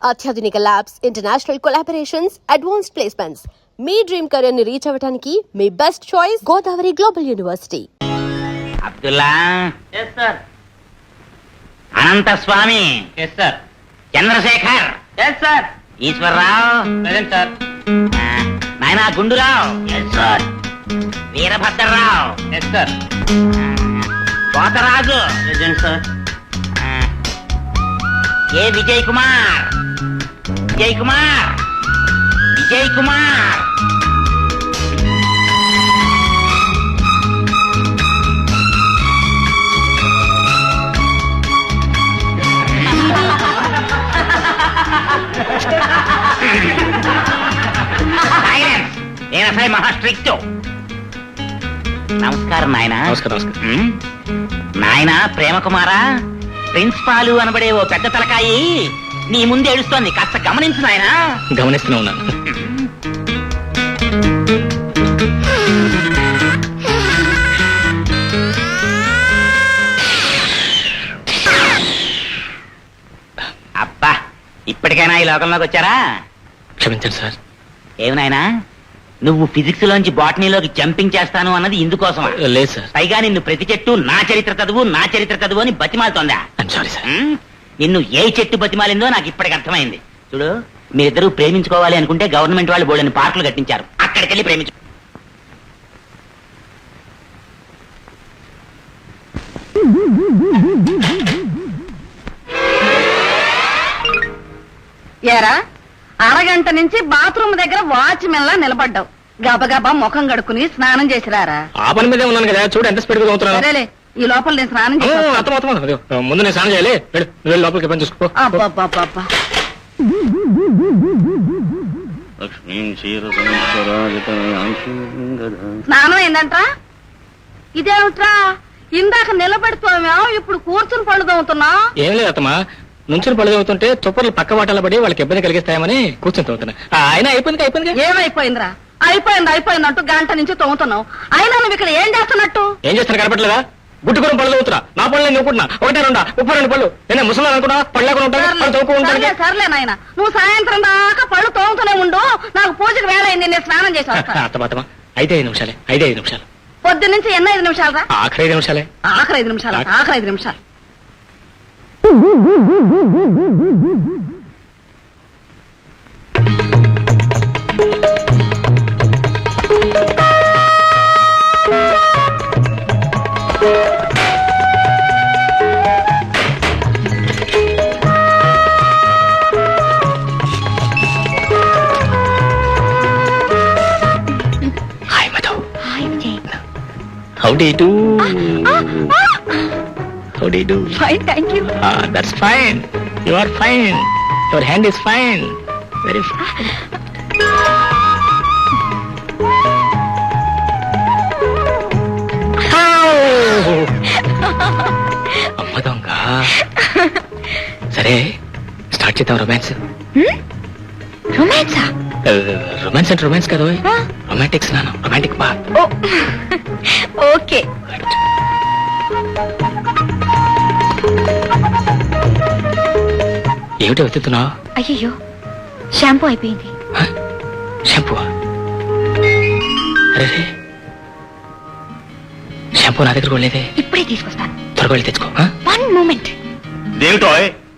అత్యాధునిక labs, international collaborations, advanced placements. మీ dream career ని రీచ్ అవ్వడానికి మీ best choice Godavari global university. Abdullah. yes sir. Anantha Swamy. yes sir. Chandrasekhar. yes sir. Eswara Rao. present sir. నాయనా Gundu Rao. yes sir. Veerabhadrarao. yes sir. Kotharaju. present sir. ఏ విజయ్ కుమార్. విజయ్ కుమార్. విజయ్ కుమార్. నేను అసలు మహా స్ట్రిక్ట్. నమస్కారం నాయన. నమస్కారం. నాయన ప్రేమ కుమారా, ప్రిన్సిపాలు అనబడే ఓ పెద్ద తలకాయి నీ ముందు ఏడుస్తోంది, కాస్త గమనించు నాయన. గమనిస్తూనే ఉన్నాను. అబ్బా, ఇప్పటికైనా ఈ లోకంలోకి వచ్చారా? క్షమించండి సార్. ఏమి నాయనా, నువ్వు ఫిజిక్స్ లోంచి బాటనీలోకి జంపింగ్ చేస్తాను అన్నది ఇందుకోసం? లేదు సార్. పైగా నిన్ను ప్రతి చెట్టు నా చరిత్ర చదువు అని బతిమాలుతోందా? Sorry sir. నిన్ను ఏ చెట్టు బతిమాలిందో నాకు ఇప్పటికి అర్థమైంది. చూడు, మీరిద్దరూ ప్రేమించుకోవాలి అనుకుంటే గవర్నమెంట్ వాళ్ళు బోల్డని పార్కులు కట్టించారు, అక్కడికి వెళ్ళి ప్రేమించు. ఏరా, అరగంట నుంచి బాత్రూమ్ దగ్గర వాచ్మెన్ లా నిలబడ్డావు. గబగబా ముఖం కడుక్కుని స్నానం చేసిరారా. ఆ పని మీదే ఉన్నాను కదా, చూడు ఎంత స్పీడ్ గా అవుతున్నాను. సరేలే, ఈ లోపల నేను స్నానం చేసి ముందు నేను స్నానం చేయాలి. వెళ్ళి లోపలికి పని చూసుకో. అబ్బబ్బబ్బబ్బా. స్నానం ఏందంట్రా? ఇదేమిట్రా, ఇందాక నిలబెడుతున్నావు, ఇప్పుడు కూర్చుని పళ్ళు తోముతున్నా? ఏం లేదు అత్తమ్మా, నుంచుని పళ్ళు తోముతుంటే తుప్పర్లు పక్క వాటాల పడి వాళ్ళకి ఇబ్బంది కలిగిస్తాయమని కూర్చొని తోముతున్నా. అయినా అయిపోయింది. ఏమైపోయిందిరా? అయిపోయిందంటూ గంట నుంచి తోముతున్నావు. అయినా నువ్వు ఇక్కడ ఏం చేస్తున్నట్టు? ఏం చేస్తాను కనపట్లేదా? గుట్టుకుని పళ్ళు తోముతున్నా. నా పళ్ళు నేను నవ్వుకుంటున్నా. 1, 2, 32 పళ్ళు. నేను ముసలి అనుకున్నా, పళ్ళు లేకుండా ఉంటాను. సర్లే నాయన, నువ్వు సాయంత్రం దాకా పళ్ళు తోముతూనే ఉండు. నాకు పూజకు వేళ అయింది, నేను స్నానం చేసి వస్తాను. అత్తమా 5 నిమిషాలే. పొద్దు నుంచి ఎన్ని 5 నిమిషాలు రా? ఆఖరి 5 నిమిషాలే. ఆఖరి 5 నిమిషాలు. Hi, Madhu. Hi, Vijay. How do you do? How do you do? Fine, thank you. That's fine. You are fine. Your hand is fine. Very fine. అమ్మ దొంగ. సరే, స్టార్ట్ చేద్దాం రొమాన్స్. రొమాన్సా? రొమాన్స్ అంటే రొమాన్స్ కదా, రొమాంటిక్ స్నానం, romantic bath. Okay. ఏమిటి వెతుకుతున్నావు? అయ్యో, shampoo అయిపోయింది. షాంపూ? అరే, షాంపూ నా దగ్గర కూడా లేదే. ఇప్పుడే తీసుకొస్తాను. త్వరగా వెళ్ళి తెచ్చుకో. 1 moment. దేవిటో,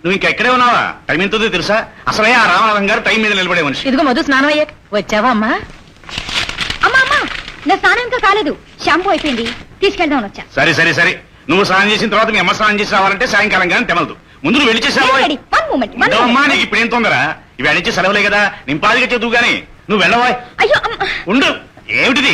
నువ్వు ఇంకెక్కడే ఉన్నావా? టైం ఎంతో తెలుసా? అసలే ఆ రామనాథం గారు టైం మీద నిలబడే మనిషి. ఇదిగో మధు, స్నానం అయ్యాక వచ్చావా అమ్మా? అమ్మా, నా స్నానం ఇంకా కాలేదు. షాంపూ అయిపోయింది, తీసుకెళ్దాం వచ్చా. సరే, నువ్వు స్నానం చేసిన తర్వాత మీ అమ్మ స్నానం చేసి రావాలంటే సాయంకాలం కానీ తెమలదు. ముందు నువ్వు వెళ్ళి చేసావా? అమ్మా, నీకు ఇప్పుడు ఏం తొందర? ఇవి అడిచే సెలవులే కదా, నింపాదిగా చదువు గాని నువ్వు వెళ్ళవా? అయ్యో ఉండు. ఏమిటిది?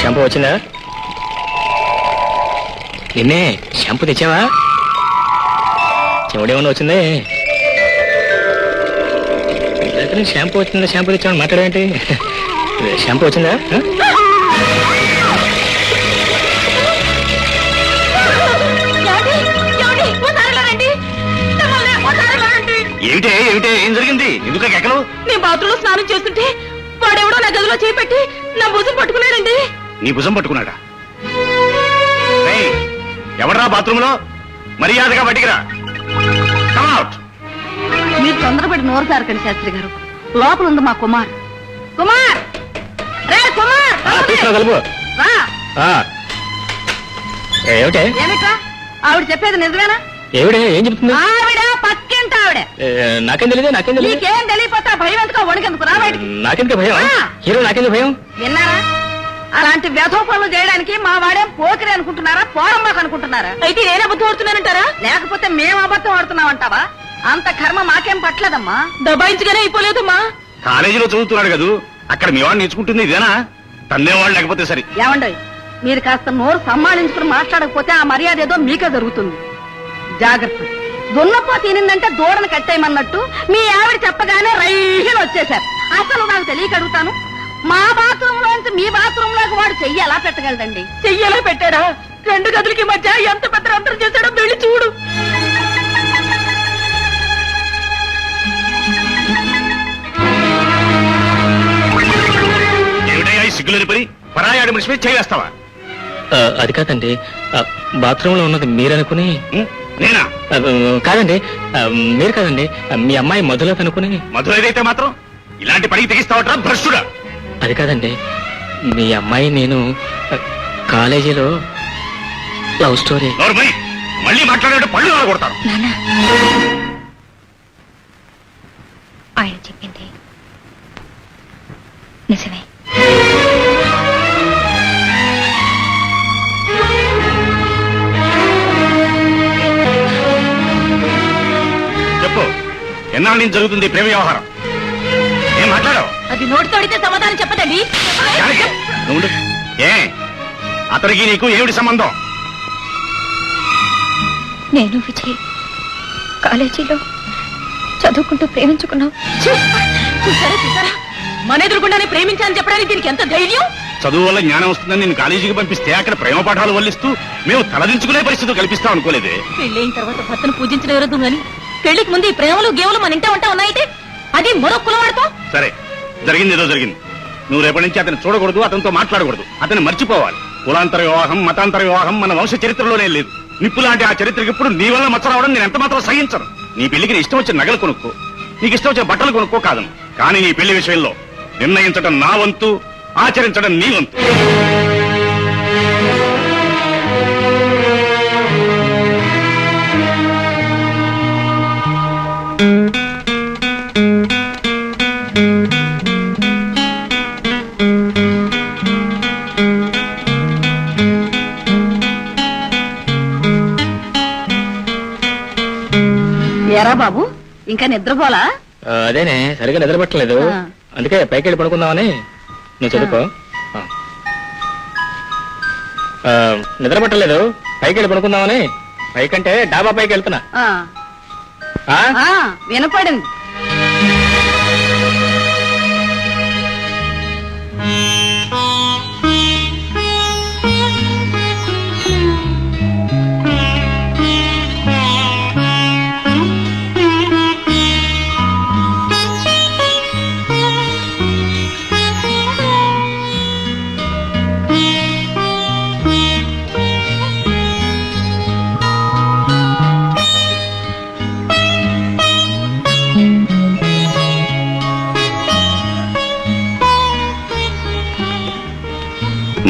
షాంపూ వచ్చిందా? నిన్నే షాంపూ తెచ్చావా? చెవుడేమన్నా వచ్చిందే? షాంపూ వచ్చిందా, షాంపూ తెచ్చామని మాట్లాడేంటి? షాంపూ వచ్చిందా? ఏమిటే ఏం జరిగింది? ఎందుకు ఎక్కలు? నేను బాత్రూంలో స్నానం చేస్తుంటే వాడెవడో నా గదిలో చేపెట్టి నా భుజం పట్టుకుని నీ భుజం పట్టుకున్నాడా? ఎవడరా బాత్రూంలో? మర్యాదగా బయటికి రా. Come out. మీరు తొందరపడి నోరు సారకండి శాస్త్రి గారు. లోపల ఉంది మా కుమార్. కుమార్ రే కుమార్, తీసుకురా కలుపు. రా. ఏమిటే ఏమిట్రా ఆవిడ చెప్పేది నిజమేనా? ఏమిడే ఏం చెప్తుంది? ఆవిడ పక్కింట ఆవిడ. నాకేం తెలియదు, నాకేం తెలియదు. నీకేం తెలియపోతే భయం ఎందుకో వణికెందుకు, రా బయటికి. నాకెందుకు భయం? ఆ. హీరో నాకెందుకు భయం? విన్నారా? అలాంటి వ్యధో పనులు చేయడానికి మా వాడేం పోకిరి అనుకుంటున్నారా, పోరంబాకు అనుకుంటున్నారా? అయితే నేను అబద్ధం ఆడుతున్నానంటారా? లేకపోతే మేము అబద్ధం ఆడుతున్నామంటావా? అంత కర్మ మాకేం పట్టలేదమ్మా. దబాయించుగానే అయిపోలేదమ్మా. కాలేజీలో చదువుతున్నాడు కదా, అక్కడ మీ వాడు నేర్చుకుంటుంది ఇదేనా? తన్నేవాళ్ళు లేకపోతే సరే. ఏమండోయ్, మీరు కాస్త నోరు సంభాళించుకుని మాట్లాడకపోతే ఆ మర్యాద ఏదో మీకే జరుగుతుంది. జాగ్రత్త. దున్నపో తినిందంటే దూడను కట్టేయమన్నట్టు మీ ఆవిడ చెప్పగానే రైలు వచ్చేశారు. అసలు నాకు తెలియక అడుగుతాను, మా బాత్రూమ్ లోంచి మీ బాత్రూమ్ లోకి వాడు చెయ్యి ఎలా పెట్టగలదండి? చెయ్యి ఎలా పెట్టాడా? 2 గదులకి మధ్య ఎంత పెద్ద అంతరం చేశాడో వెళ్ళి చూడు. ఏమిటయ్యా ఈ సిగ్గులేని పని? పరాయాడి మనిషి మీద చేయేస్తావా? అది కాదండి, బాత్రూమ్ లో ఉన్నది మీరనుకుని. నేనా? కాదండి, మీరు కాదండి, మీ అమ్మాయి మధులత అనుకుని. మధురైతే మాత్రం ఇలాంటి పనికి తెగిస్తావట్రా భ్రష్టుడా? అది కాదండి, మీ అమ్మాయి నేను కాలేజీలో లవ్ స్టోరీ. నోర్మై, మళ్ళీ మాట్లాడే పళ్ళు కొడతాను. ఆయన చెప్పింది నిజమే. చెప్పు, ఎన్నాళ్ళ నుంచి జరుగుతుంది ఈ ప్రేమ వ్యవహారం? ఏం మాట్లాడావు? అది నోటితో అడిగితే సమాధానం చెప్పదండి. జానకి, నువ్వు ఉండు. ఏ అతనికి నీకు ఏమిటి సంబంధం? నేను విజయ్ కాలేజీలో చదువుకుంటూ ప్రేమించుకున్నాం. చూసారా చూసారా, మన ఎదురుకుండానే ప్రేమించాలని చెప్పడానికి దీనికి ఎంత ధైర్యం. చదువు వల్ల జ్ఞానం వస్తుందని నేను కాలేజీకి పంపిస్తే అక్కడ ప్రేమ పాఠాలు వల్లిస్తూ మేము తలదించుకునే పరిస్థితి కల్పిస్తాం అనుకోలేదే. పెళ్ళైన తర్వాత భర్తను పూజించడం ఎవరదు గాని పెళ్లికి ముందు ఈ ప్రేమలు గేవులు మన ఇంట ఉంటా ఉన్నాయితే అది మరో కులవాడతాం. సరే, జరిగింది ఏదో జరిగింది. నువ్వు రేపటి నుంచి అతను చూడకూడదు, అతనితో మాట్లాడకూడదు, అతను మర్చిపోవాలి. కులాంతర వివాహం, మతాంతర వివాహం మన వంశ చరిత్రలోనే లేదు. నిప్పు లాంటి ఆ చరిత్రకి ఇప్పుడు నీ వల్ల మచ్చ రావడం నేను ఎంత మాత్రం సహించను. నీ పెళ్లికి నీ ఇష్టం వచ్చిన నగలు కొనుక్కో, నీకు ఇష్టం వచ్చిన బట్టలు కొనుక్కో కాదను. కానీ నీ పెళ్లి విషయంలో నిర్ణయించడం నా వంతు, ఆచరించడం నీ వంతు. ఎరా బాబు, ఇంకా నిద్రపోలా? అదేనే, సరిగా నిద్ర పట్టలేదు, అందుకే పైకి వెళ్ళి పడుకుందామని. నువ్వు చదువుకో. నిద్ర పట్టలేదు, పైకి వెళ్ళి పడుకుందామని. పైకంటే డాబా పైకి వెళ్తున్నా. వినపడింది.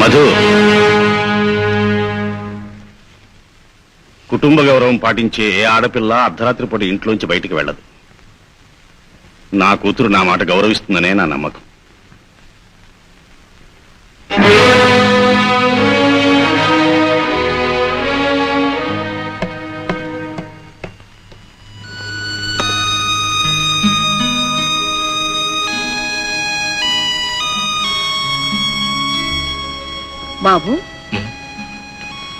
మధు, కుటుంబ గౌరవం పాటించే ఏ ఆడపిల్ల అర్ధరాత్రి పూట ఇంట్లోంచి బయటికి వెళ్ళదు. నా కూతురు నా మాట గౌరవిస్తుందనే నా నమ్మకం. బాబు,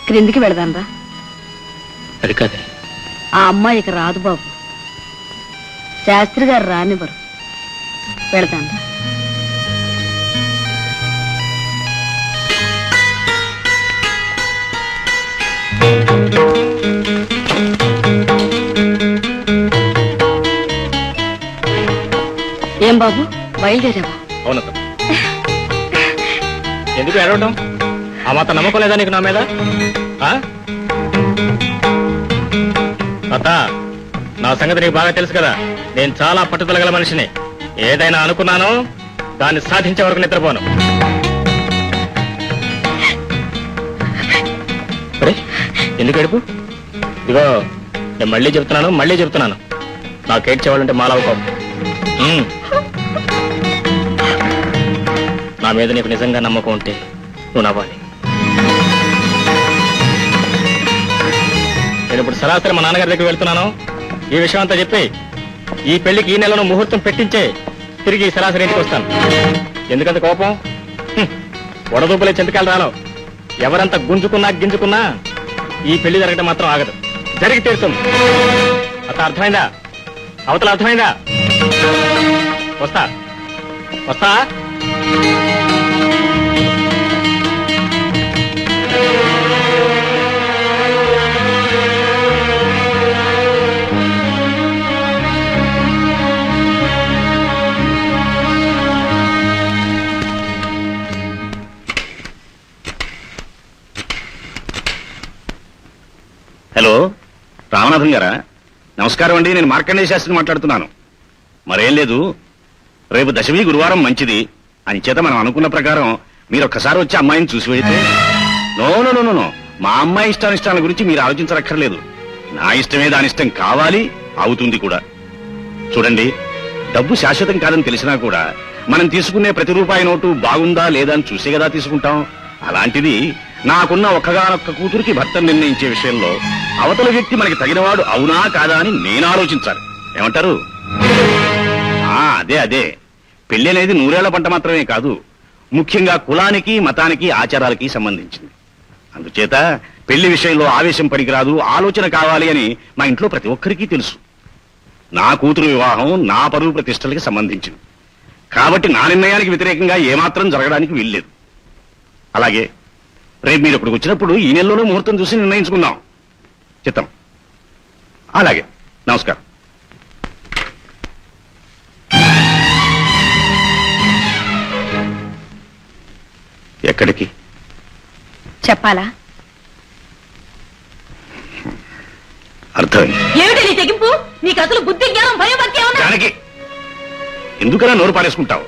క్రిందికి వెళదాంరా. అది కాదే, ఆ అమ్మాయికి రాదు బాబు, శాస్త్రి గారు రానివ్వరు. వెళదాంరా. ఏం బాబు, బయలుదేరావా? అవును. ఎందుకు ఏడవడం? ఆ మాత్రం నమ్మకం లేదా నీకు నా మీద? అత్త, నా సంగతి నీకు బాగా తెలుసు కదా. నేను చాలా పట్టుదల గల మనిషిని. ఏదైనా అనుకున్నానో దాన్ని సాధించే వరకు నిద్రపోను. ఎందుకు ఏడుపు? ఇదిగో, నేను మళ్ళీ చెప్తున్నాను, నాకు ఏడ్చేవాళ్ళంటే మాలవుకోం. నా మీద నీకు నిజంగా నమ్మకం ఉంటే నువ్వు నవ్వాలి. నేను ఇప్పుడు సరాసరి మా నాన్నగారి దగ్గర వెళ్తున్నాను. ఈ విషయం అంతా చెప్పి ఈ పెళ్లికి ఈ నెలలో ముహూర్తం పెట్టించే తిరిగి సరాసరి ఇంటికి వస్తాను. ఎందుకంత కోపం? వడదూపులే చింతకాయలు రాలో. ఎవరంతా గింజుకున్నా ఈ పెళ్లి జరగడం మాత్రం ఆగదు. జరిగి తీరుతుంది. అత అర్థమైందా? అవతల అర్థమైందా? వస్తా. హలో, రామనాథం గారా? నమస్కారం అండి. నేను మార్కండేయ శాస్త్రిని మాట్లాడుతున్నాను. మరేం లేదు, రేపు దశమి గురువారం మంచిది అని చేత మనం అనుకున్న ప్రకారం మీరు ఒక్కసారి వచ్చి అమ్మాయిని చూసి వెళితే. నో, మా అమ్మాయి ఇష్టానిష్టాల గురించి మీరు ఆలోచించరక్కర్లేదు. నా ఇష్టమే దాని ఇష్టం కావాలి, అవుతుంది కూడా. చూడండి, డబ్బు శాశ్వతం కాదని తెలిసినా కూడా మనం తీసుకునే ప్రతి రూపాయి నోటు బాగుందా లేదా అని చూసే కదా తీసుకుంటాం. అలాంటిది నాకున్న ఒక్కగానొక్క కూతురికి భర్త నిర్ణయించే విషయంలో అవతల వ్యక్తి మనకి తగినవాడు అవునా కాదా అని నేను ఆలోచించాలి. ఏమంటారు? అదే పెళ్లి అనేది నూరేళ్ల పంట మాత్రమే కాదు, ముఖ్యంగా కులానికి, మతానికి, ఆచారాలకి సంబంధించింది. అందుచేత పెళ్లి విషయంలో ఆవేశం పనికిరాదు, ఆలోచన కావాలి అని మా ఇంట్లో ప్రతి ఒక్కరికి తెలుసు. నా కూతురు వివాహం నా పరువు ప్రతిష్టలకి సంబంధించింది కాబట్టి నా నిర్ణయానికి వ్యతిరేకంగా ఏమాత్రం జరగడానికి వీల్లేదు. అలాగే రేపు మీరు ఇక్కడికి వచ్చినప్పుడు ఈ నెలలోనే ముహూర్తం చూసి నిర్ణయించుకుందాం. చిత్తం. అలాగే, నమస్కారం. ఎక్కడికి? చెప్పాలా? అర్థమైంది. ఏమిటి నీ తెగింపు? నీకు అసలు బుద్ధి, జ్ఞానం, భయం దానికి ఎందుకలా నోరు పారేసుకుంటావు?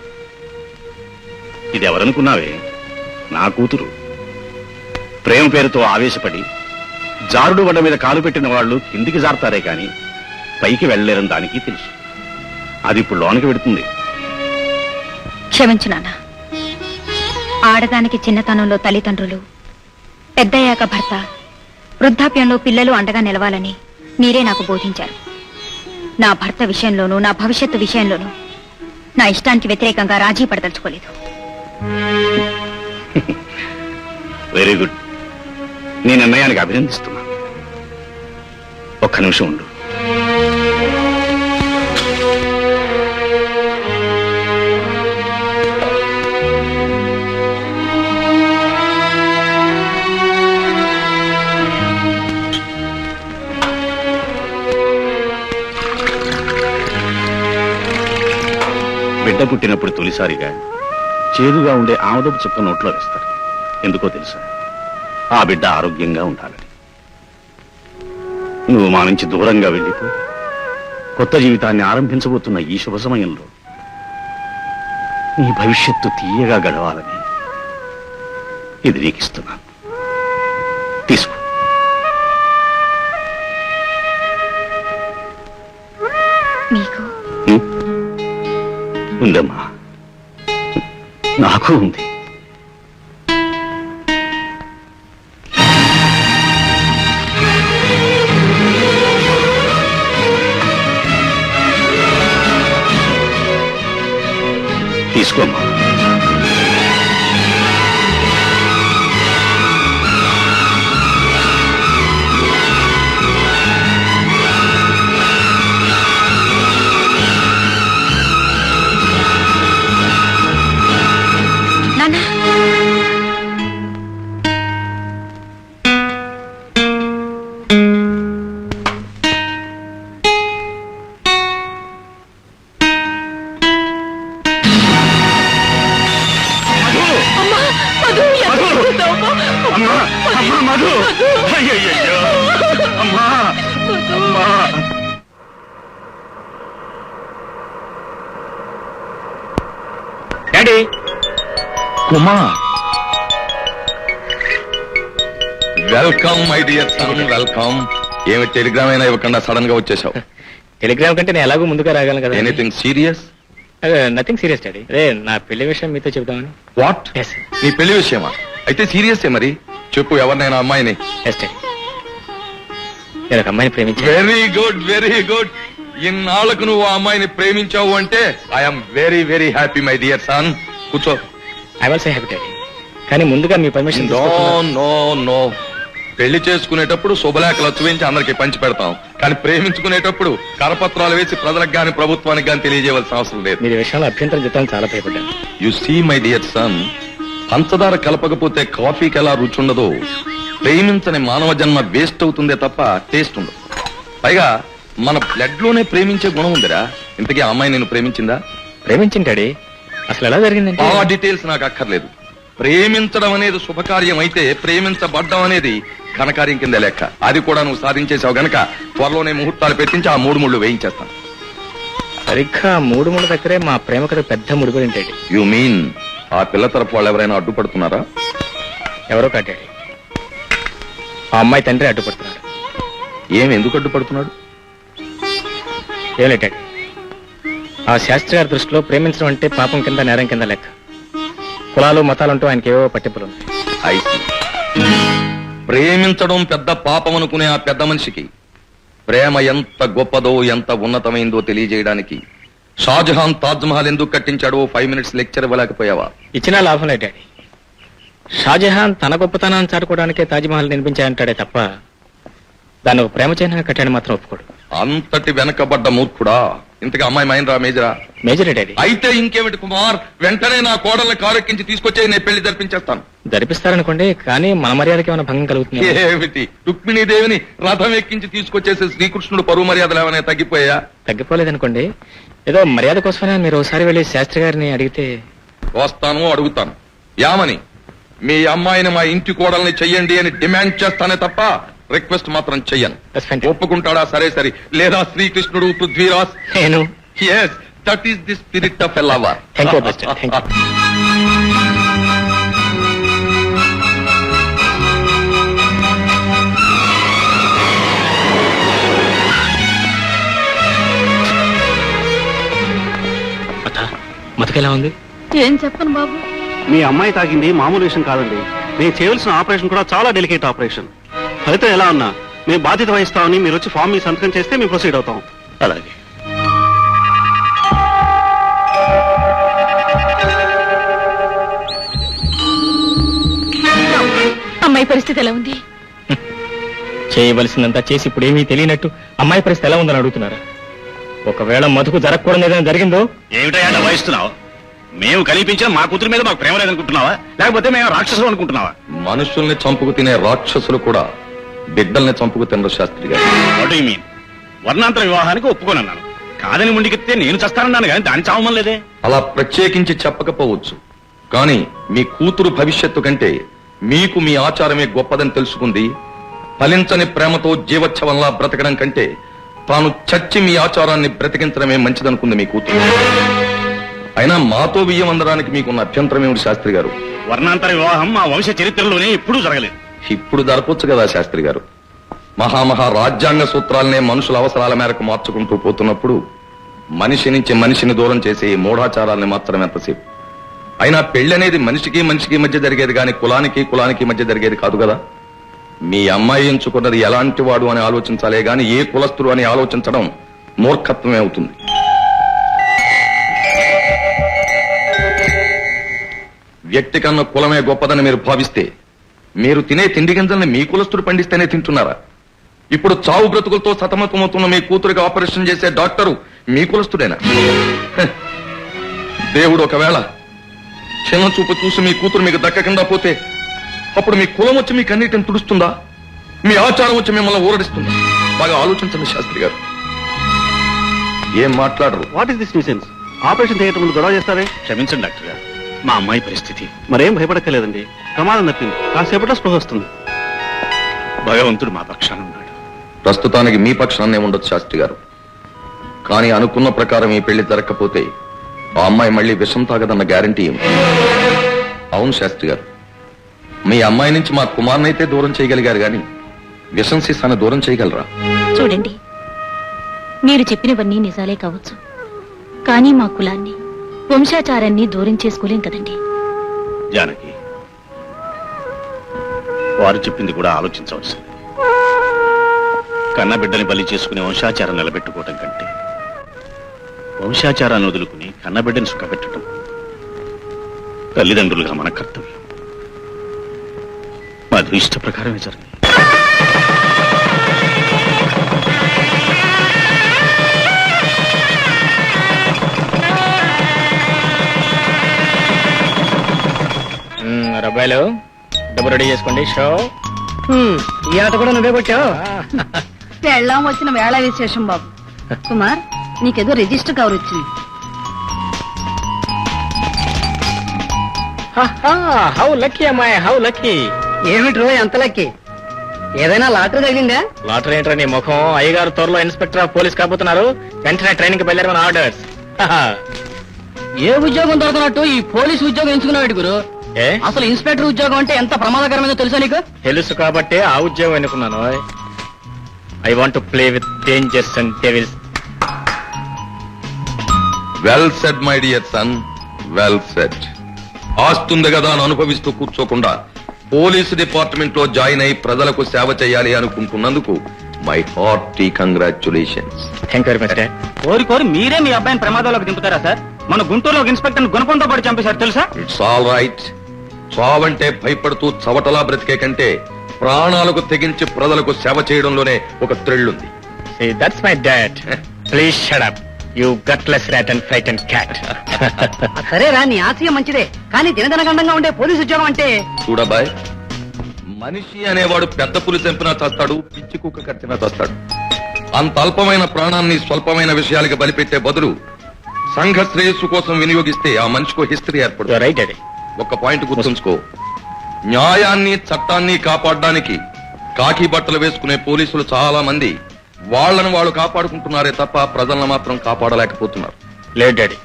ఇది ఎవరనుకున్నావే? నా కూతురు. ప్రేమ పేరుతో ఆవేశపడి జారుడు బండ మీద కాలు పెట్టిన వాళ్ళు కిందికి జారుతారే కాని పైకి వెళ్ళలేరని దానికి తెలుసు. అది ఇప్పుడు లోనికి పెడుతుంది. క్షమించు నాన్న. ఆడదానికి చిన్నతనంలో తల్లిదండ్రులు, పెద్దయ్యాక భర్త, వృద్ధాప్యంలో పిల్లలు అండగా నిలవాలని మీరే నాకు బోధించారు. నా భర్త విషయంలోనూ నా భవిష్యత్తు విషయంలోనూ నా ఇష్టానికి వ్యతిరేకంగా రాజీ పడదలుచుకోలేదు. Very good. నీ నిర్ణయానికి అభినందిస్తున్నా. ఒక్క నిమిషం ఉండు. బిడ్డ పుట్టినప్పుడు తొలిసారిగా చేదుగా ఉండే ఆమదపు చుక్క నోట్లో వేస్తారు. ఎందుకో తెలుసా? ఆ బిడ్డ ఆరోగ్యంగా ఉండాలని. నువ్వు మా నుంచి దూరంగా వెళ్ళిపో కొత్త జీవితాన్ని ఆరంభించబోతున్న ఈ శుభ సమయంలో నీ భవిష్యత్తు తీయగా గడవాలని ఇది నీకిస్తున్నాను. తీసుకో. మీకు ఉందమ్మా, నాకు ఉంది. తీసుకోమ్మా. నాన్న, అమ్మా అమ్మా మధు అయ్యయ్యో అమ్మా అమ్మా డాడీ కుమా welcome my dear son welcome. ఏమి టెలిగ్రామ్ అయినా ఇవ్వకుండా సడన్ గా వచ్చేసావు? టెలిగ్రామ్ కంటే నేను ఎలాగో ముందుగా రాగలను కదా. Anything serious? Nothing serious daddy. అదే నా పెళ్లి విషయం మీతో చెబుదామని. వాట్? Yes. నీ పెళ్లి విషయమా? అయితే సీరియస్ మరి చెప్పు, ఎవరినైనా అమ్మాయిని? ఎస్ డాడీ, నేను ఒక అమ్మాయిని ప్రేమించాను. Very good very good. ఇన్నాళ్లకు నువ్వు ఆ అమ్మాయిని ప్రేమించావు అంటే I'm very very happy my dear son. కూర్చో. I will say happy daddy, కానీ ముందుగా మీ పర్మిషన్. No no no. పెళ్లి చేసుకునేటప్పుడు శుభలేఖలు చూపించి అందరికి పంచి పెడతాం, కానీ ప్రేమించుకునేటప్పుడు కరపత్రాలు వేసి ప్రజలకు గాని ప్రభుత్వానికి గాని తెలియజేయవలసిన అవసరం లేదు. మీరు ఈ విషయంలో అభ్యంతరం చెప్తాను చాలా భయపడ్డాను. You see my dear son, పంచదార కలపకపోతే కాఫీకి ఎలా రుచి ఉండదో, ప్రేమించని మానవ జన్మ వేస్ట్ అవుతుందే తప్ప టేస్ట్ ఉండదు. పైగా మన బ్లడ్ లోనే ప్రేమించే గుణం ఉందిరా. ఇంతకీ ఆ అమ్మాయి నేను ప్రేమించిందా? ప్రేమించింది డాడీ. అసలు ఎలా జరిగిందంటే, ఆ డీటెయిల్స్ నాకు అక్కర్లేదు. ప్రేమించడం అనేది శుభకార్యం అయితే ప్రేమించబడ్డం అనేది ఘనకార్యం కింద లెక్క. అది కూడా నువ్వు సాధించేసావు గనక త్వరలోనే ముహూర్తాలు పెట్టించి ఆ 3 ముళ్ళు వేయించేస్తాను. సరిగ్గా 3 ముళ్ళ దగ్గరే మా ప్రేమ కథ పెద్ద ముడిపడి డాడీ. యు మీన్ ఆ పిల్ల తరపు వాళ్ళు ఎవరైనా అడ్డుపడుతున్నారా? ఎవరో కాదు డాడీ, ఆ అమ్మాయి తండ్రి అడ్డుపడుతున్నాడు. ఎందుకు అడ్డుపడుతున్నాడు? ఏం లేదు డాడీ, ఆ శాస్త్రి గారి దృష్టిలో ప్రేమించడం అంటే పాపం కింద నేరం కింద లెక్క. కులాలు మతాలంటూ ఆయనకి ఏవో పట్టింపులు ఉన్నాయి. అయితే ప్రేమించడం పెద్ద పాపం అనుకునే ఆ పెద్ద మనిషికి ప్రేమ ఎంత గొప్పదో ఎంత ఉన్నతమైందో తెలియజేయడానికి షాజహాన్ తాజ్ మహల్ ఎందుకు కట్టించాడో 5 minutes లెక్చర్ ఇవ్వలేకపోయావా? ఇచ్చినా లాభం లేదు డాడీ. షాజహాన్ తన గొప్పతనాన్ని చాటుకోవడానికే తాజ్మహల్ నిర్మించాడంటాడే తప్ప దాన్ని ఒక ప్రేమ చిహ్నంగా కట్టాడు మాత్రం ఒప్పుకోడు. అంతటి వెనకబడ్డ మూర్ఖుడా. ఇంతగా అమ్మాయి మైనరా మేజరా? మేజరే డాడీ. అయితే ఇంకేమిటి కుమార్, వెంటనే నా కోడల్ని కారెక్కించి తీసుకొచ్చే నేను పెళ్లి జరిపించేస్తాను. జరిపిస్తారనుకోండి, కానీ మన మర్యాదకి ఏమైనా భంగం కలుగుతుంది? ఏమిటి, రుక్మిణీదేవిని రథం ఎక్కించి తీసుకొచ్చేసి శ్రీకృష్ణుడు పరువు మర్యాదలు ఏమైనా తగ్గిపోయా? తగ్గిపోలేదనుకోండి, ఏదో మర్యాద కోసమైనా మీరు ఒకసారి వెళ్ళి శాస్త్రి గారిని అడిగితే. వస్తాను, అడుగుతాను. యామని మీ అమ్మాయిని మా ఇంటి కోడల్ని చెయ్యండి అని డిమాండ్ చేస్తానే తప్ప రిక్వెస్ట్ మాత్రం చెయ్యను. That's fantastic. ఒప్పుకుంటాడా? సరే సరే. లేదా శ్రీకృష్ణుడు పృథ్వీరాజ్? నేను Yes, that is the spirit of a lover. Thank you best. Thank you. మతకెలా ఉంది? ఏం చెప్పను బాబు. మీ అమ్మాయి తాగింది మామూలు విషయం కాదండి. నేను చేయవలసిన ఆపరేషన్ కూడా చాలా డెలికేట్ ఆపరేషన్. ఫలితం ఎలా ఉన్నా మేము బాధ్యత వహిస్తామని మీరు వచ్చి ఫామ్ మీద సంతకం చేస్తే మేము ప్రొసీడ్ అవుతాం. అలాగే. అమ్మాయి పరిస్థితి ఎలా ఉంది? చేయవలసిందంతా చేసి ఇప్పుడు ఏమీ తెలియనట్టు అమ్మాయి పరిస్థితి ఎలా ఉందని అడుగుతున్నారా? ఒకవేళ మధుకు జరగకూడదు ఏదైనా జరిగిందో? ఏమిటా వహిస్తున్నావు? మేము కల్పించిన మా కూతురు మీద మాకు ప్రేమ లేదనుకుంటున్నావా? లేకపోతే మేము రాక్షసులు అనుకుంటున్నావా? మనుషుల్ని చంపుకు తినే రాక్షసులు కూడా బిడ్డల్ని చంపుకు తినరు శాస్త్రి గారు. What you mean? వర్ణాంతర వివాహానికి ఒప్పుకోనన్నాను, కాదని ముందుకెత్తే నేను చస్తానన్నాను కానీ దాన్ని చావమని లేదే. అలా ప్రత్యేకించి చెప్పకపోవచ్చు, కానీ మీ కూతురు భవిష్యత్తు కంటే మీకు మీ ఆచారమే గొప్పదని తెలుసుకుంది. ఫలించని ప్రేమతో జీవోత్సవంలా బ్రతకడం కంటే తాను చచ్చి మీ ఆచారాన్ని బ్రతికించడమే మంచిదనుకుంది మీ కూతురు. అయినా మాతో బియ్యం అందడానికి మీకున్న అభ్యంతరం ఏమిటి శాస్త్రి గారు? వర్ణాంతర వివాహం మా వంశ చరిత్రలోనే ఎప్పుడూ జరగలేదు. ఇప్పుడు జరపొచ్చు కదా శాస్త్రి గారు. మహామహా రాజ్యాంగ సూత్రాలనే మనుషుల అవసరాల మేరకు మార్చుకుంటూ పోతున్నప్పుడు మనిషి నుంచి మనిషిని దూరం చేసే ఈ మూఢాచారాల్ని మార్చడం ఎంతసేపు? అయినా పెళ్లి అనేది మనిషికి మనిషికి మధ్య జరిగేది కానీ కులానికి మధ్య జరిగేది కాదు కదా. మీ అమ్మాయి ఎంచుకున్నది ఎలాంటి వాడు అని ఆలోచించాలే గాని ఏ కులస్తుడు అని ఆలోచించడం మూర్ఖత్వమే అవుతుంది. వ్యక్తి కన్నా కులమే గొప్పదని మీరు భావిస్తే మీరు తినే తిండి గింజల్ని మీ కులస్తుడు పండిస్తేనే తింటున్నారా? ఇప్పుడు చావు బ్రతుకులతో సతమతమవుతున్న మీ కూతురికి ఆపరేషన్ చేసే డాక్టరు మీ కులస్తుడేనా? దేవుడు ఒకవేళ చిన్న చూపు చూసి మీ కూతురు మీకు దక్కకుండా పోతే అప్పుడు మీ కులం వచ్చి మీ కన్నీటిని తుడుస్తుందా? మీ ఆచారం వచ్చి మిమ్మల్ని ఊరడిస్తుందా? బాగా ఆలోచించండి శాస్త్రి గారు. ఏం మాట్లాడరు? What is this nuisance? Operation theatre ముందు గొడవ చేస్తారే? క్షమించండి డాక్టర్ గారు, మా అమ్మాయి పరిస్థితి మరేం భయపడక్కర్లేదండి. ప్రమాదం తప్పింది, కాసేపట్లో స్పృహ వస్తుంది. భగవంతుడు మా పక్షాన ఉన్నాడు. ప్రస్తుతానికి మీ పక్షాన్నే ఉండొచ్చు శాస్త్రి గారు, కానీ అనుకున్న ప్రకారం ఈ పెళ్లి జరగకపోతే ఆ అమ్మాయి మళ్ళీ విషం తాగదన్న గ్యారంటీ ఏమి? అవును శాస్త్రి గారు, మీ అమ్మాయి నుంచి మా కుమార్నైతే దూరం చేయగలిగారు గాని విషం సీసాన్ని దూరం చేయగలరా? చూడండి, మీరు చెప్పినవన్నీ నిజాలే కావచ్చు, కానీ మా కులాన్ని వంశాచారాన్ని దూరం చేసుకోలేం కదండి. జానకి, వారు చెప్పింది కూడా ఆలోచించవలసింది. కన్న బిడ్డని బలి చేసుకునే వంశాచారం నిలబెట్టుకోవటం కంటే వంశాచారాన్ని వదులుకుని కన్నబిడ్డని సుఖపెట్టడం తల్లిదండ్రులుగా మన కర్తవ్యం. మధు ఇష్ట ప్రకారమే జరిగింది. అబ్బాయిలు డబ్బు రెడీ చేసుకోండి. షో ఈ ఆట కూడా నువ్వే కొట్టావు. పెళ్ళాం వచ్చిన వేళ విశేషం బాబు. కుమార్, నీకేదో రిజిస్టర్ కవర్ వచ్చింది. హౌ లక్కీ అమ్మాయి, హౌ లక్కీ. ఏమిట్రో ఎంత లక్కి? ఏదైనా లాటరీ తగిలిందా? లాటరీ ఏంట్రా నీ ముఖం? అయ్యగారు త్వరలో ఇన్స్పెక్టర్ ఆఫ్ పోలీస్ కాబోతున్నారు. వెంటనే ట్రైనింగ్ కి బయలుదేరమని ఆర్డర్స్. ఏ ఉద్యోగం దొరకనట్టు ఈ పోలీసు ఉద్యోగం ఎంచుకున్నాడు గురు. ఏ అసలు ఇన్స్పెక్టర్ ఉద్యోగం అంటే ఎంత ప్రమాదకరమైనదో తెలుసా నీకు? తెలుసు కాబట్టి ఆ ఉద్యోగం ఎన్నుకున్నాను. I want to play with dangers and devils. Well said my dear son, well said. ఆస్తుంది కదా అని అనుభవిస్తూ కూర్చోకుండా పోలీసు డిపార్ట్మెంట్ లో జాయిన్ అయి ప్రజలకు సేవ చేయాలి అనుకుంటున్నందుకు my hearty congratulations. Thank you very much. కోరి కోరి మీరే మీ అబ్బాయిని ప్రమాదంలోకి దింపుతారా సార్? మన గుంటూరులో ఒక ఇన్స్పెక్టర్ గుణపంతో పాటు చంపేశారు తెలుసా? It's all right. చావంటే భయపడుతూ చవటలా బ్రతికే కంటే ప్రాణాలకు తెగించి ప్రజలకు సేవ చేయడంలోనే ఒక థ్రిల్ ఉంది. That's my dad. Please shut up you gutless rat and frightened cat. సరేరా, నీ ఆశయం మంచిదే, కానీ దినదనగండంగా ఉండే పోలీసు ఉద్యోగం అంటే చూడబాయ్, మనిషి అనేవాడు పెద్ద పులి చంపినా చస్తాడు, పిచ్చి కుక్క కట్టినా చస్తాడు. అంత అల్పమైన ప్రాణాన్ని స్వల్పమైన విషయాలకి బలిపెట్టే బదులు సంఘ శ్రేయస్సు కోసం వినియోగిస్తే ఆ మనిషికో హిస్టరీ ఏర్పడుతుంది. Right daddy. ఒక పాయింట్ గుర్తుంచుకో, న్యాయాన్ని చట్టాన్ని కాపాడడానికి కాకి బట్టలు వేసుకునే పోలీసులు చాలా మంది వాళ్ళను వాళ్ళు కాపాడుకుంటున్నారే తప్ప ప్రజలను మాత్రం కాపాడలేకపోతున్నారు. లేదు డాడీ,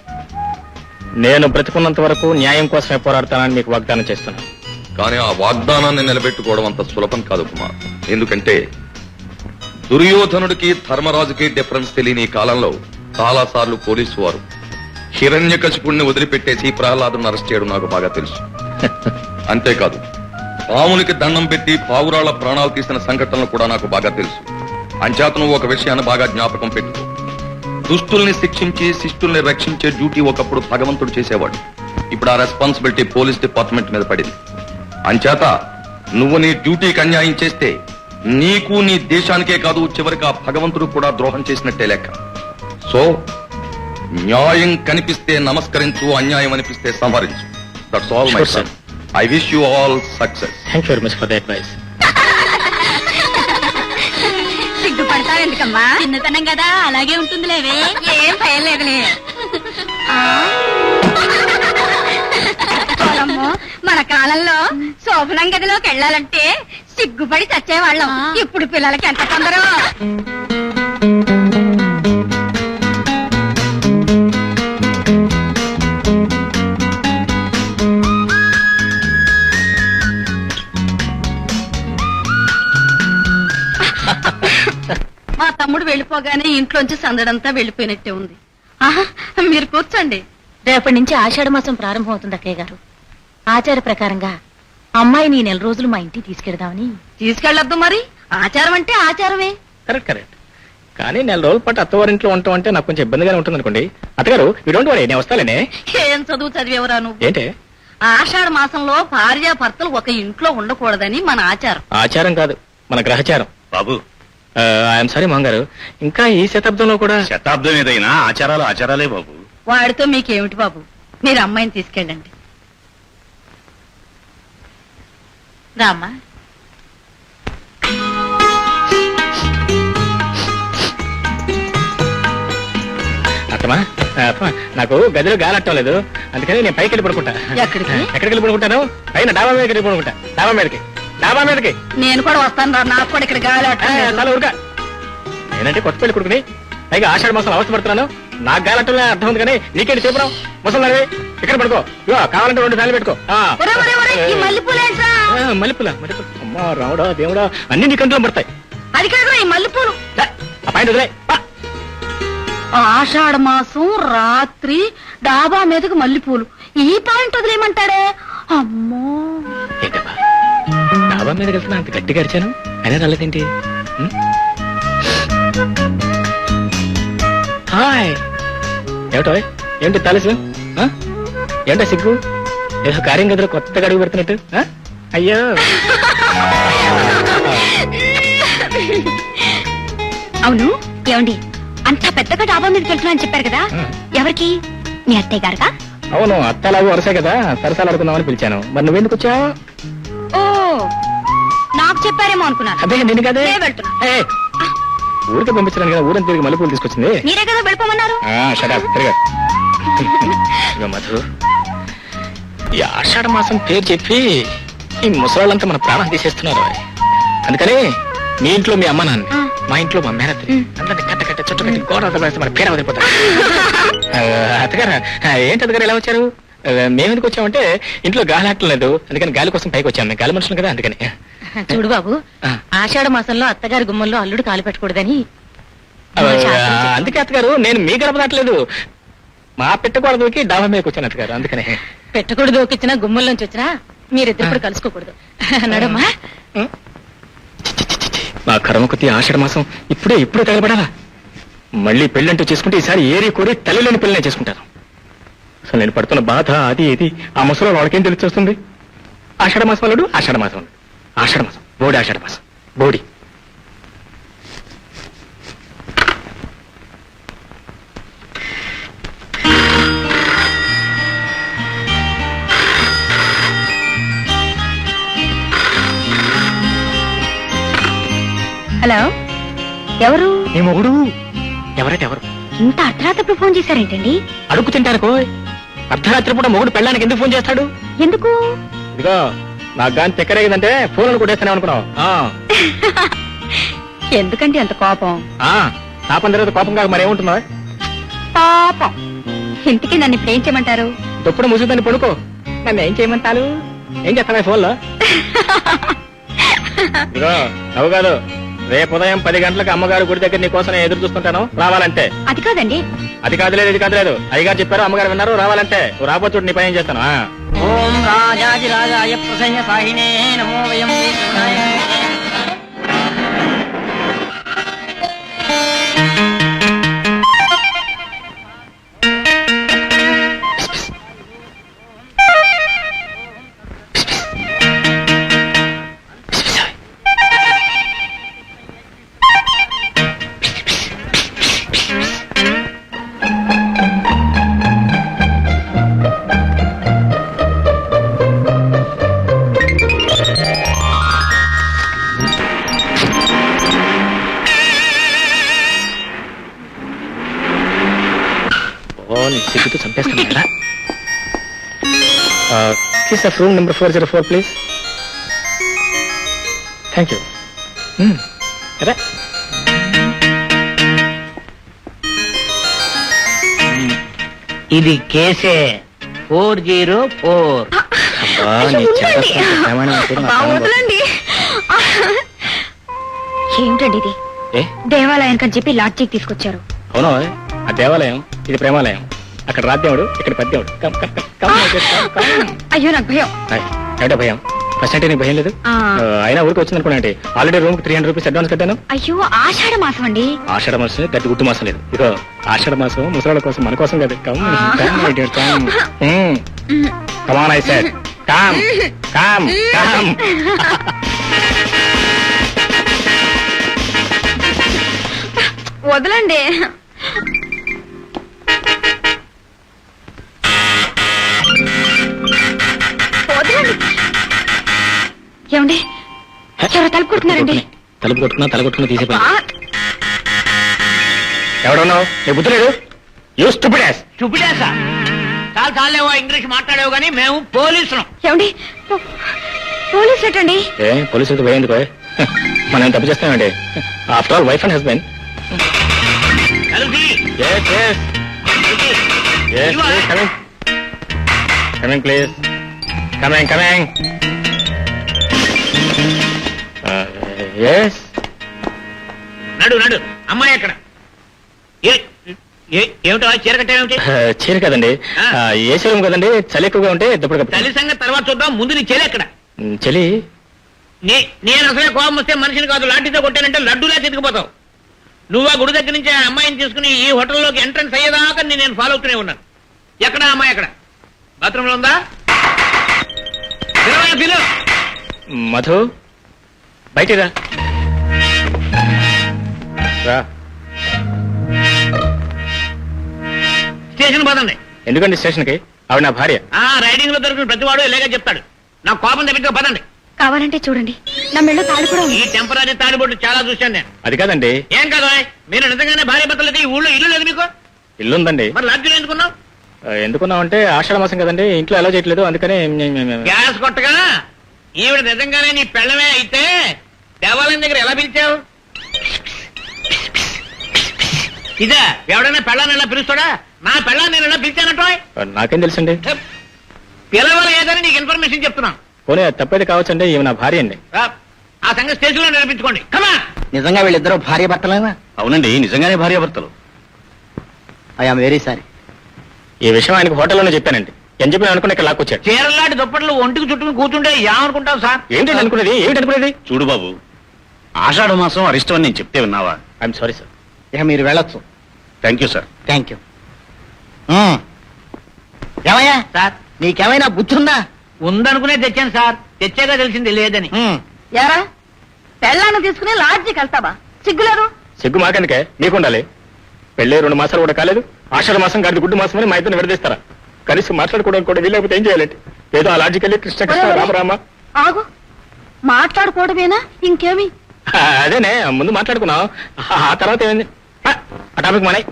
నేను బ్రతికున్నంత వరకు న్యాయం కోసమే పోరాడతానని మీకు వాగ్దానం చేస్తున్నాను. కానీ ఆ వాగ్దానాన్ని నిలబెట్టుకోవడం అంత సులభం కాదు కుమార్. ఎందుకంటే దుర్యోధనుడికి ధర్మరాజుకి డిఫరెన్స్ తెలియని ఈ కాలంలో చాలా సార్లు పోలీసు వారు హిరణ్యకశిపుణ్ణి వదిలిపెట్టేసి ప్రహ్లాదుని అరెస్ట్ చేయడం నాకు బాగా తెలుసు. అంతేకాదు, పాములకి దండం పెట్టి పావురాళ్ల ప్రాణాలు తీసిన సంఘటనలు కూడా నాకు బాగా తెలుసు. అంచేత నువ్వు ఒక విషయాన్ని బాగా జ్ఞాపకం పెట్టు. దుష్టుల్ని శిక్షించి శిష్టుల్ని రక్షించే డ్యూటీ ఒకప్పుడు భగవంతుడు చేసేవాడు. ఇప్పుడు ఆ రెస్పాన్సిబిలిటీ పోలీస్ డిపార్ట్మెంట్ మీద పడింది. అంచేత నువ్వు నీ డ్యూటీకి అన్యాయం చేస్తే నీకు నీ దేశానికే కాదు చివరికి ఆ భగవంతుడు కూడా ద్రోహం చేసినట్టే లెక్క. సో న్యాయం కనిపిస్తే నమస్కరించు, అన్యాయం అనిపిస్తే సంహరించు. That's all my son. I wish you all success. Thank you very much for the advice. సిగ్గుపడతావు ఎందుకమ్మా? చిన్నతనం కదా, అలాగే ఉంటుంది లేవే. ఏం భయం లేదులే. మన కాలంలో శోభనం గదిలోకి వెళ్ళాలంటే సిగ్గుపడి చచ్చేవాళ్ళం. ఇప్పుడు పిల్లలకి ఎంత తొందర. మా తమ్ముడు వెళ్ళిపోగానే ఇంట్లోంచి సందడంతా వెళ్ళిపోయినట్టే ఉంది. ఆహా, మీరు కూర్చోండి. రేపటి నుంచి ఆషాఢ మాసం ప్రారంభం అవుతుంది అక్కయ్య గారు. ఆచార ప్రకారంగా అమ్మాయిని 4 రోజులు మా ఇంటికి తీసుకెడదామని. తీసుకెళ్లొద్దు మరి, ఆచారం అంటే ఆచారమే. Correct correct. కానీ 4 రోజుల పాటు అత్తవారింట్లో ఉంటాం అంటే నాకు కొంచెం ఇబ్బందిగానే ఉంటుంది అనుకోండి. అత్తగారు యూ డోంట్ వరీ, నేను వస్తాలేనే. ఏం చదువు చదివేవరా నువ్వు? ఏంటే? ఆషాఢ మాసంలో భార్యాభర్తలు ఒక ఇంట్లో ఉండకూడదని మన ఆచారం. ఆచారం కాదు, మన గ్రహచారం. బాబు, ఐఎమ్ సారీ మంగారు, ఇంకా ఈ శతాబ్దంలో కూడా శతాబ్దం ఏదైనా ఆచారాలు ఆచారాలే బాబు. వాడితో మీకేమిటి బాబు, మీరు అమ్మాయిని తీసుకెళ్ళండి. రామ్మా. అత్త అత్తమా నాకు గదిలో గాలట్టం లేదు, అందుకని నేను పైకి వెళ్ళి పడుకుంటా. ఎక్కడికి? ఎక్కడికి వెళ్ళి పడుకుంటాను? పైన డాబా మీదకి వెళ్ళి పడుకుంటా. డాబా మీదకి నేను కూడా వస్తాను రా, నాకు కూడా ఇక్కడ గాలి చాలా ఊరుగా. నేనంటే కొత్త పెళ్లి కొడుకుని, పైగా ఆషాఢ మాసం అవస్థ పడుతున్నాను. నాకు గాలట్టం అర్థం ఉంది కానీ నీకేంటి చెప్పడం? ముసలి ఇక్కడ పడుకో, ఇగో కావాలంటే 2 సార్లు పెట్టుకో. మల్లెపూల అమ్మా రావుడా దేవుడా, అన్ని నీ కంట్లో పడతాయి. అది కాదు ఈ మల్లెపూలు. ఆ పైన వదిలే. ఆషాఢ మాసం రాత్రి డాబా మీదకి మల్లెపూలు, ఈ పాయింట్ వదిలేయమంటాడే. అమ్మో ఏంటబ్బా డాబా మీద వెళ్తున్నా అంత గట్టిగా అరిచాను, అయినా రాలేదేంటి? హాయ్ ఏమిటో ఏంటి తాలూసు? ఏంటో సిగ్గు, ఏదో కార్యం గదిలో కొత్తగా అడుగు పెడుతున్నట్టు. అయ్యో అవును ఏమండి, అంత పెద్దగా డాబా మీదకి వెళ్తున్నా అని చెప్పారు కదా, ఎవరికి? మీ అత్తయ్య గారుగా? అవును, అత్తలాగు వరుసే కదా, సరసాలు ఆడుకుందామని పిలిచాను. మరి నువ్వెందుకు వచ్చావు? ఓ నాకు చెప్పారేమో అనుకున్నాను. అదే నేను కదే నేను వెళ్తున్నా. ఊరికి పంపించడానికి కదా, ఊరంతా తిరిగి మల్లెపూలు తీసుకొచ్చింది. మీరే కదా వెళ్ళిపోమన్నారు. తిరగా ఇగో మధు, ఈ ఆషాఢ మాసం పేరు చెప్పి ఈ ముసలాళ్ళంతా మన ప్రాణం తీసేస్తున్నారు. అందుకని మీ ఇంట్లో మీ అమ్మ నాన్న, మా ఇంట్లో మా మేనత్తి అందరినీ కట్ట చుట్టూ కట్టి గోడ మన పేర వదిలిపోతారు. అత్తగారు ఏంటి అత్తగారు ఎలా వచ్చారు? మేమెందుకు వచ్చామంటే ఇంట్లో గాలి ఆటం లేదు, అందుకని గాలి కోసం పైకి వచ్చాము. మేము గాలి మనుషులు కదా, అందుకని. చూడు బాబు, ఆషాఢ మాసంలో అత్తగారి గుమ్మంలో అల్లుడు కాలు పెట్టకూడదని. అందుకే అత్తగారు నేను మీ గడప దాటలేదు, మా పెట్టకూడదుకి డాబా మీదకి వచ్చాను అత్తగారు, అందుకని. పెట్టకూడదు దోకిచ్చినా గుమ్మంలోంచి వచ్చినా మీరిద్దరు కూడా కలుసుకోకూడదు. నడమ్మా. మా కర్మ కొద్ది ఆషాఢ మాసం ఇప్పుడే తగలబడాలా? మళ్ళీ పెళ్ళంటూ చేసుకుంటే ఈసారి ఏరి కోరి తల్లిలోని పెళ్ళనే చేసుకుంటాను. అసలు నేను పడుతున్న బాధ అది ఇది ఆ ముసలో వాళ్ళకేం తెలిసి ఆషాఢ మాసం వాళ్ళడు, ఆషాఢ మాసం బోడి, ఆషాఢ మాసం బోడి. హలో, ఎవరు? నీ మొగుడు. ఎవరైతే ఎవరు? ఇంత అర్ధరాత్రి ఫోన్ చేశారేంటండి? అడుగు తింటానుకో, అర్ధరాత్రి పూట మొగుడు పెళ్ళానికి ఎందుకు ఫోన్ చేస్తాడు? ఎందుకు? ఇదిగో నాకు గాని తెక్కరేగిందంటే ఫోన్లు కొట్టేస్తానే అనుకున్నావు. ఎందుకండి అంత కోపం? పాపం తర్వాత కోపం కాక మరేముంటుందా? పాపం. ఇంటికి నన్ను ఇప్పుడు ఏం చేయమంటారు? తప్పుడు ముసుగుదని పడుకో. నన్ను ఏం చేయమంటారు? ఏం చేస్తాను ఫోన్లో? ఇదిగో నవ్వు కాదు, రేపు ఉదయం 10 గంటలకు అమ్మగారు గుడి దగ్గర నీ కోసం ఎదురు చూస్తుంటాను, రావాలంటే. అది కాదండి. అది కాదులేదు, ఇది కాదులేదు. అయ్యగారు చెప్పారు, అమ్మగారు విన్నారు, రావాలంటే. నువ్వు రాబోతు నీ పని ఏం చేస్తాను. ఓం రాజాయ ప్రసన్న సాహినే నమో వయం. సిగ్గుతో చంపేస్తాను కదా. Room number 404 please. Thank you. అరే ఇది కేసే 404. ఏంటండి ఇది? దేవాలయానికి అని చెప్పి లాడ్జికి తీసుకొచ్చారు. అవునా? ఆ దేవాలయం, ఇది ప్రేమాలయం. అక్కడ రాజ్యముడు, ఇక్కడ పద్యముడు. అయ్యో నాకు భయం. ఏమిటో భయం? ఫస్ట్ అంటే నీకు భయం లేదు? అయినా ఊరికి వచ్చింది అనుకోండి. ఆల్రెడీ రూమ్ 300 రూపీస్ అడ్వాన్స్ కట్టాను. అయ్యో ఆషాఢ మాసం అండి. ఆషాఢ మాసం గట్టి గుట్టు మాసం లేదు. ఇదో ఆషాఢ మాసం ముసలాళ్ళ కోసం, మన కోసం కదా. Come on I said come come come. వదలండి. ఏమండి, ఎవరో తలుపు కొడుతున్నారండి. తలుపు కొట్టుకున్నా తీసేపోయి. ఎవడున్నావు? నీ బుద్ధి లేదు? యూ స్టూపిడ్ చూపిడేసా చాలు చాలేవో ఇంగ్లీష్ మాట్లాడేవు కానీ మేము పోలీసులం. ఏమండి పోలీస్ ఏంటండి? ఏ పోలీసు అయితే పోయేందుకు మనం తప్పు చేస్తామండి. After all wife and husband. కలిసి కమింగ్ ప్లీజ్. కమింగ్. ఎస్. నడు అమ్మాయి ఎక్కడ? ఏమిటో చీర కట్టేమిటి? చీర కదండి, ఏసీ రూమ్ కదండి, చలి ఎక్కువగా ఉంటే దుప్పటి కప్పు. చలి సంగతి తర్వాత చూద్దాం, ముందు నీ చెలి ఎక్కడ? చలి నేను అసలే కోపం వస్తే మనిషిని కాదు లాఠీతో కొట్టానంటే లడ్డూలా తిరిగిపోతావు. నువ్వు ఆ గుడి దగ్గర నుంచి ఆ అమ్మాయిని తీసుకుని ఈ హోటల్లోకి ఎంట్రన్స్ అయ్యేదాకా నేను ఫాలో అవుతూనే ఉన్నాను. ఎక్కడ అమ్మాయి ఎక్కడ? బాత్రూంలో ఉందా? పిలు. మధు బయటిరా. స్టేషన్ పోదండి. ఎందుకండి స్టేషన్కి? ఆవిడ నా భార్య. రైడింగ్ లో దొరికిన ప్రతివాడు ఇలాగే చెప్తాడు. నా కోపం తగ్గించుకో పదండి. కావాలంటే చూడండి, నా మెళ్ళో తాళి కూడా ఉంది. ఈ టెంపరీ తాడిబొట్టు చాలా చూశాను నేను. అది కాదండి. ఏం కాదు, మీరు నిజంగానే భార్య భర్తలకి ఈ ఊళ్ళో ఇల్లు లేదు మీకు? ఇల్లుందండి. మరి లాడ్జీలో ఎందుకున్నావు? ఎందుకున్నామంటే ఆషాఢ మాసం కదండి, ఇంట్లో ఎలా చేయట్లేదు, అందుకని గ్యాస్ కొట్టగా ఈవిడ నిజంగానే నీ పెళ్ళమే అయితే దేవాలయం దగ్గర ఎలా పిలిచావు? ఇదే ఎవడైనా పెళ్ళాన్ని ఎలా పిలుస్తాడా? నా పెళ్ళాన్ని నేను ఎలా పిలిచానటో నాకేం తెలుసండి. పిలవాలి ఏదని నీకు ఇన్ఫర్మేషన్ చెప్తున్నాను. పోనీ తప్పేది కావచ్చండి, ఈమె నా భార్య అండి. ఆ సంగతి స్టేషన్ లో నిరూపించుకోండి. కమా. నిజంగా వీళ్ళిద్దరూ భార్య భర్తలేనా? అవునండి, నిజంగానే భార్యాభర్తలు. I'm very sorry. ఈ విషయం ఆయనకు హోటల్లోనే చెప్పానండి. ఏం చెప్పిన అనుకుని ఇక్కడ లాక్కొచ్చాడు. చీరలాంటి దుప్పట్లు ఒంటికి చుట్టుకుని కూర్చుంటే ఏమనుకుంటావు సార్? ఏంటండి అనుకునేది? చూడు బాబు, ఆషాఢ మాసం అరిష్టం అని నేను చెప్తే విన్నావా? I'm sorry sir. ఇక మీరు వెళ్ళొచ్చు. Thank you sir. Thank you. ఏమయ్యా సార్, నీకేమైనా బుద్ధి ఉందా? ఉందనుకునే తెచ్చాను సార్. తెచ్చాక తెలిసింది లేదని. ఎరా పెళ్ళాన్ని తీసుకుని లాడ్జికి వెళ్తావా? సిగ్గులేదు. సిగ్గు మాకెందుకే, మీకుండాలి. పెళ్ళే 2 మాసాలు కూడా కాలేదు. ఆషాఢ మాసం గారి గుడ్డు మాసం అని మా ఇద్దరు విడదీస్తారా? కనీసం మాట్లాడుకోవడానికి కూడా వీలైపోతే ఏం చేయాలండి? ఏదో ఆ లాడ్జికి వెళ్ళి కృష్ణ రామరామ. ఆగు, మాట్లాడుకోవడమేనా ఇంకేమి? అదేనే ముందు మాట్లాడుకున్నాం, ఆ తర్వాత ఏమైంది? ఆ టాపిక్ మనై.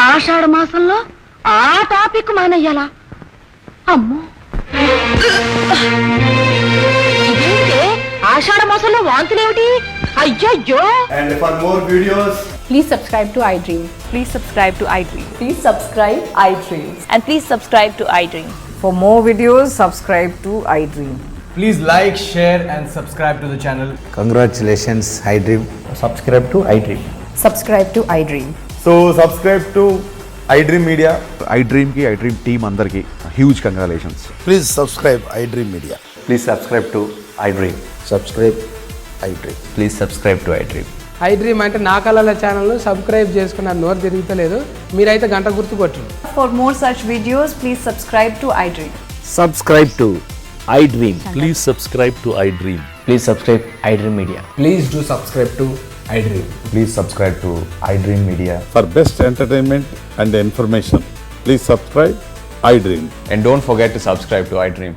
ఆషాఢ మాసంలో ఆ టాపిక్ మానయ్యాలా? అమ్మో, ఇదేంటే ఆషాఢ మాసంలో వాంతులేమిటి? అయ్యయ్యో. And for more videos, Please subscribe to iDream. Please subscribe to iDream. Please subscribe iDream. And please subscribe to iDream. For more videos, subscribe to iDream. please like, share and subscribe to the channel. Congratulations, iDream. Subscribe to iDream. Subscribe to iDream. So subscribe to iDream Media. iDream ki iDream team andarki huge congratulations. Please subscribe iDream Media. Please subscribe to iDream. Subscribe iDream. Please subscribe to iDream. iDream అంటే నా కళల channel subscribe చేసుకున్న నోరు తిరుగుతలేదు. మీరైతే గంట గుర్తు కొట్టండి. For more such videos, please subscribe to iDream. Subscribe to iDream. Please subscribe to iDream. Please subscribe iDream Media. Please do subscribe to iDream. Please subscribe to iDream Media. For best entertainment and information, please subscribe iDream. And don't forget to subscribe to iDream.